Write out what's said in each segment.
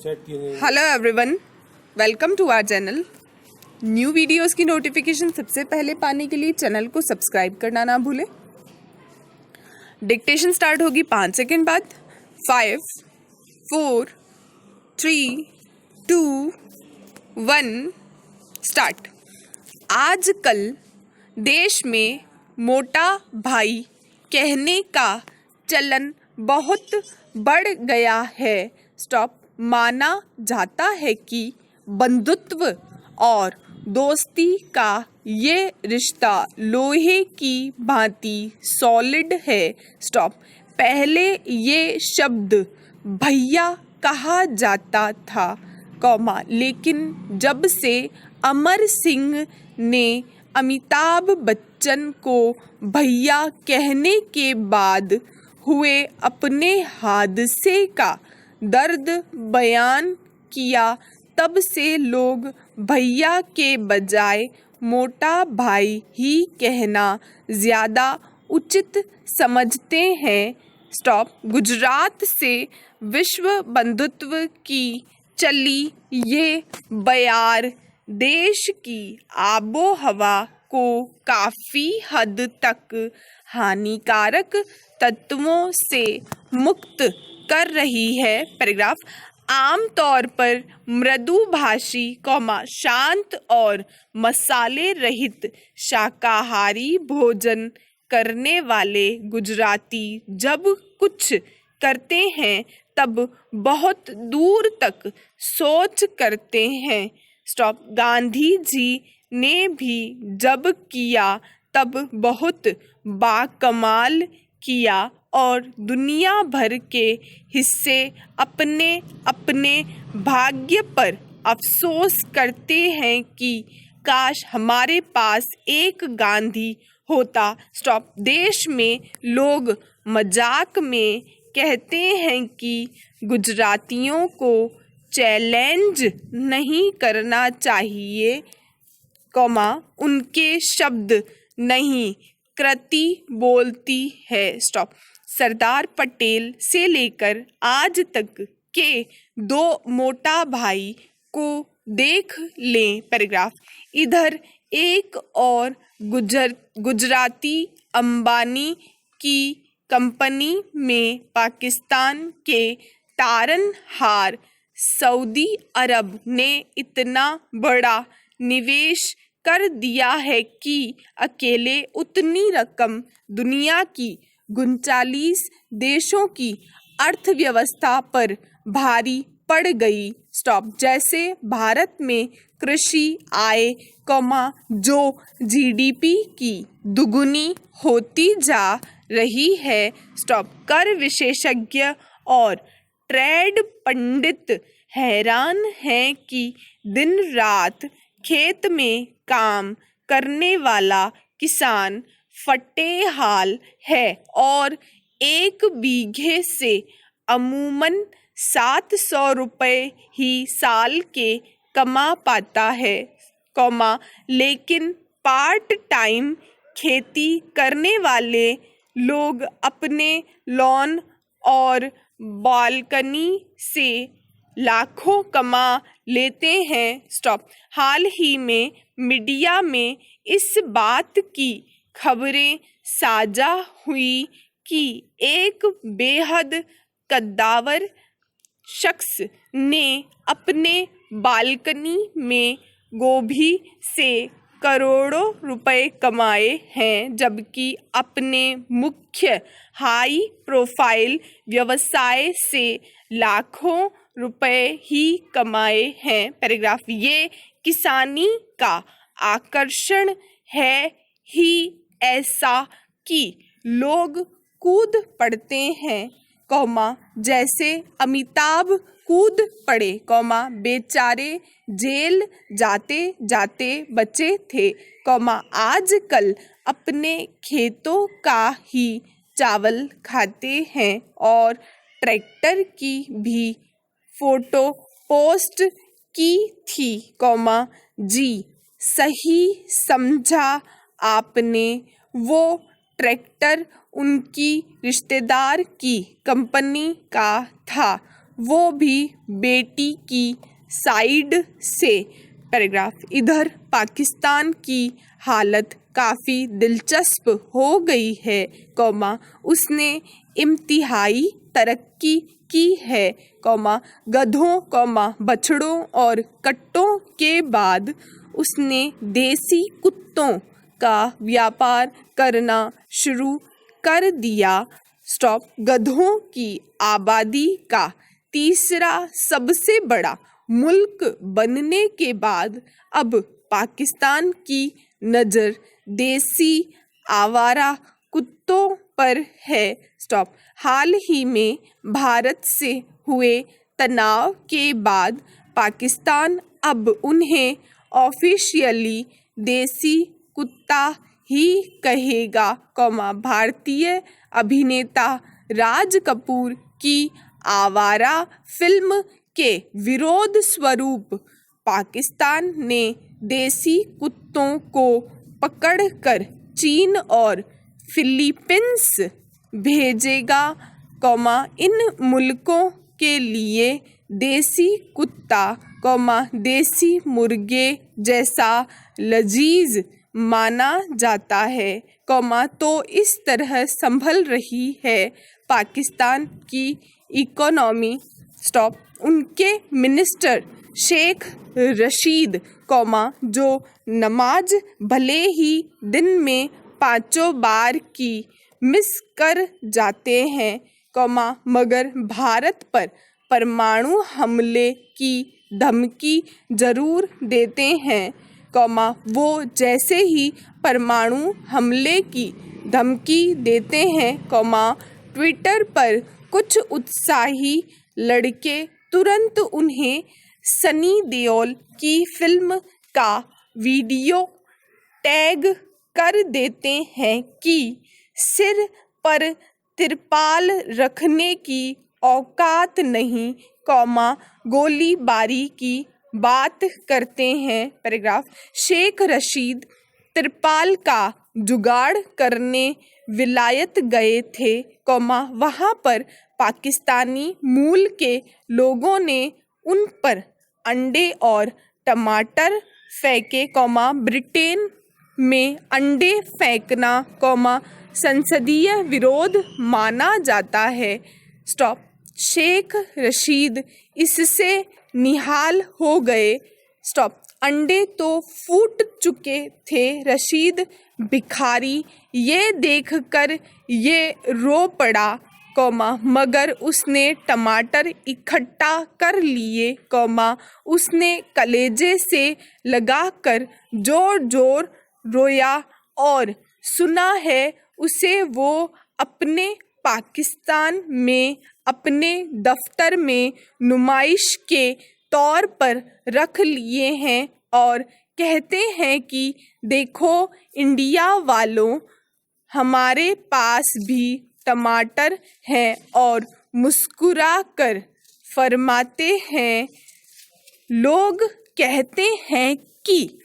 Set किए। Hello everyone, welcome to our channel. New videos की notification सबसे पहले पाने के लिए चैनल को सब्सक्राइब करना ना भूलें। डिक्टेशन स्टार्ट होगी 5 सेकंड बाद। 5, 4, 3, 2, 1 स्टार्ट। आजकल देश में मोटा भाई कहने का चलन बहुत बढ़ गया है। स्टॉप। माना जाता है कि बंधुत्व और दोस्ती का ये रिश्ता लोहे की भांति सॉलिड है। स्टॉप। पहले ये शब्द भैया कहा जाता था, कॉमा, लेकिन जब से अमर सिंह ने अमिताभ बच्चन को भैया कहने के बाद हुए अपने हादसे का दर्द बयान किया, तब से लोग भैया के बजाय मोटा भाई ही कहना ज़्यादा उचित समझते हैं। स्टॉप। गुजरात से विश्व बंधुत्व की चली ये बयार देश की आबो हवा को काफ़ी हद तक हानिकारक तत्वों से मुक्त कर रही है। पैराग्राफ। आमतौर पर मृदुभाषी, शांत और मसाले रहित शाकाहारी भोजन करने वाले गुजराती जब कुछ करते हैं तब बहुत दूर तक सोच करते हैं। स्टॉप। गांधी जी ने भी जब किया तब बहुत बाकमाल किया और दुनिया भर के हिस्से अपने अपने भाग्य पर अफसोस करते हैं कि काश हमारे पास एक गांधी होता। स्टॉप। देश में लोग मजाक में कहते हैं कि गुजरातियों को चैलेंज नहीं करना चाहिए, उनके शब्द नहीं कृति बोलती है। स्टॉप। सरदार पटेल से लेकर आज तक के 2 मोटा भाई को देख लें। पैराग्राफ। इधर एक और गुजराती अंबानी की कंपनी में पाकिस्तान के तारनहार सऊदी अरब ने इतना बड़ा निवेश कर दिया है कि अकेले उतनी रकम दुनिया की 39 देशों की अर्थव्यवस्था पर भारी पड़ गई। स्टॉप। जैसे भारत में कृषि आय, जो जीडीपी की दुगुनी होती जा रही है। स्टॉप। कर विशेषज्ञ और ट्रेड पंडित हैरान हैं कि दिन रात खेत में काम करने वाला किसान फटेहाल है और 1 बीघे से अमूमन 700 रुपये ही साल के कमा पाता है, लेकिन पार्ट टाइम खेती करने वाले लोग अपने लॉन और बालकनी से लाखों कमा लेते हैं। स्टॉप। हाल ही में मीडिया में इस बात की खबरें साझा हुई कि एक बेहद कद्दावर शख्स ने अपने बालकनी में गोभी से करोड़ों रुपए कमाए हैं, जबकि अपने मुख्य हाई प्रोफाइल व्यवसाय से लाखों रुपए ही कमाए हैं। पैराग्राफ। ये किसानी का आकर्षण है ही ऐसा कि लोग कूद पड़ते हैं, जैसे अमिताभ कूद पड़े, बेचारे जेल जाते जाते बचे थे, आजकल अपने खेतों का ही चावल खाते हैं और ट्रैक्टर की भी फोटो पोस्ट की थी, जी सही समझा आपने। वो ट्रैक्टर उनकी रिश्तेदार की कंपनी का था। वो भी बेटी की साइड से। पैराग्राफ, इधर पाकिस्तान की हालत काफ़ी दिलचस्प हो गई है, कॉमा उसने इंतहाई तरक्की की है, कॉमा गधों, कॉमा बछड़ों और कट्टों के बाद उसने देसी कुत्तों का व्यापार करना शुरू कर दिया। स्टॉप। गधों की आबादी का तीसरा सबसे बड़ा मुल्क बनने के बाद अब पाकिस्तान की नज़र देसी आवारा कुत्तों पर है। स्टॉप। हाल ही में भारत से हुए तनाव के बाद पाकिस्तान अब उन्हें ऑफिशियली देसी कुत्ता ही कहेगा, कॉमा भारतीय अभिनेता राज कपूर की आवारा फिल्म के विरोध स्वरूप पाकिस्तान ने देसी कुत्तों को पकड़कर चीन और फिलीपींस भेजेगा, कॉमा इन मुल्कों के लिए देसी कुत्ता, कॉमा देसी मुर्गे जैसा लजीज माना जाता है, कॉमा तो इस तरह संभल रही है पाकिस्तान की इकोनॉमी। स्टॉप। उनके मिनिस्टर शेख रशीद, कॉमा जो नमाज भले ही दिन में 5 बार की मिस कर जाते हैं, कॉमा मगर भारत पर परमाणु हमले की धमकी जरूर देते हैं, कॉमा वो जैसे ही परमाणु हमले की धमकी देते हैं, कॉमा ट्विटर पर कुछ उत्साही लड़के तुरंत उन्हें सनी देओल की फिल्म का वीडियो टैग कर देते हैं कि सिर पर तिरपाल रखने की औकात नहीं, कॉमा गोलीबारी की बात करते हैं। पैराग्राफ, शेख रशीद तिरपाल का जुगाड़ करने विलायत गए थे, कॉमा वहाँ पर पाकिस्तानी मूल के लोगों ने उन पर अंडे और टमाटर फेंके, कॉमा ब्रिटेन में अंडे फेंकना, कॉमा संसदीय विरोध माना जाता है। स्टॉप। शेख रशीद इससे निहाल हो गए। स्टॉप। अंडे तो फूट चुके थे। रशीद भिखारी ये देखकर ये रो पड़ा, कॉमा मगर उसने टमाटर इकट्ठा कर लिए, कॉमा उसने कलेजे से लगाकर जोर जोर रोया और सुना है उसे वो अपने पाकिस्तान में अपने दफ्तर में नुमाइश के तौर पर रख लिए हैं और कहते हैं कि देखो इंडिया वालों, हमारे पास भी टमाटर हैं, और मुस्कुरा कर फरमाते हैं, लोग कहते हैं कि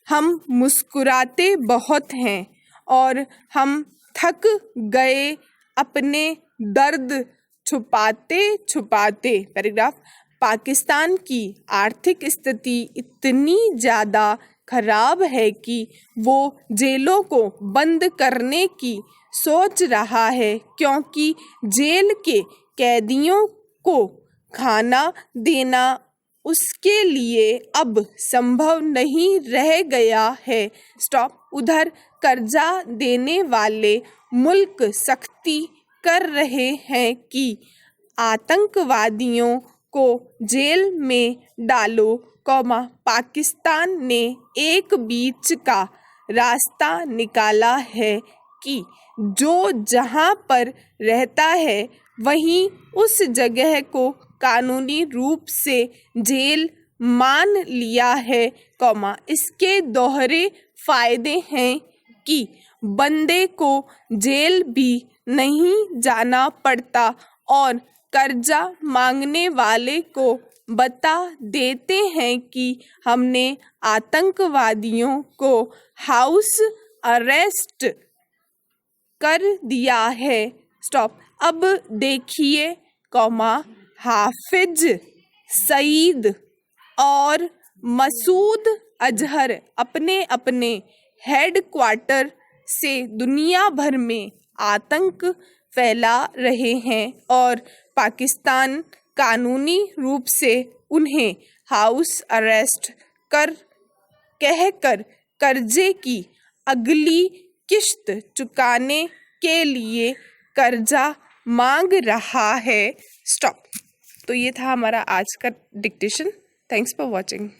हम मुस्कुराते बहुत हैं और हम थक गए अपने दर्द छुपाते छुपाते। पैराग्राफ, पाकिस्तान की आर्थिक स्थिति इतनी ज़्यादा खराब है कि वो जेलों को बंद करने की सोच रहा है, क्योंकि जेल के कैदियों को खाना देना उसके लिए अब संभव नहीं रह गया है। स्टॉप। उधर कर्जा देने वाले मुल्क सख्ती कर रहे हैं कि आतंकवादियों को जेल में डालो, कॉमा पाकिस्तान ने एक बीच का रास्ता निकाला है कि जो जहां पर रहता है वहीं उस जगह को कानूनी रूप से जेल मान लिया है, कॉमा इसके दोहरे फायदे हैं कि बंदे को जेल भी नहीं जाना पड़ता और कर्जा मांगने वाले को बता देते हैं कि हमने आतंकवादियों को हाउस अरेस्ट कर दिया है। स्टॉप। अब देखिए, कॉमा हाफिज सईद और मसूद अजहर अपने अपने हेडक्वार्टर से दुनिया भर में आतंक फैला रहे हैं और पाकिस्तान कानूनी रूप से उन्हें हाउस अरेस्ट कहकर कर्जे की अगली किश्त चुकाने के लिए कर्जा मांग रहा है। स्टॉप। तो ये था हमारा आज का डिक्टेशन। Thanks for watching.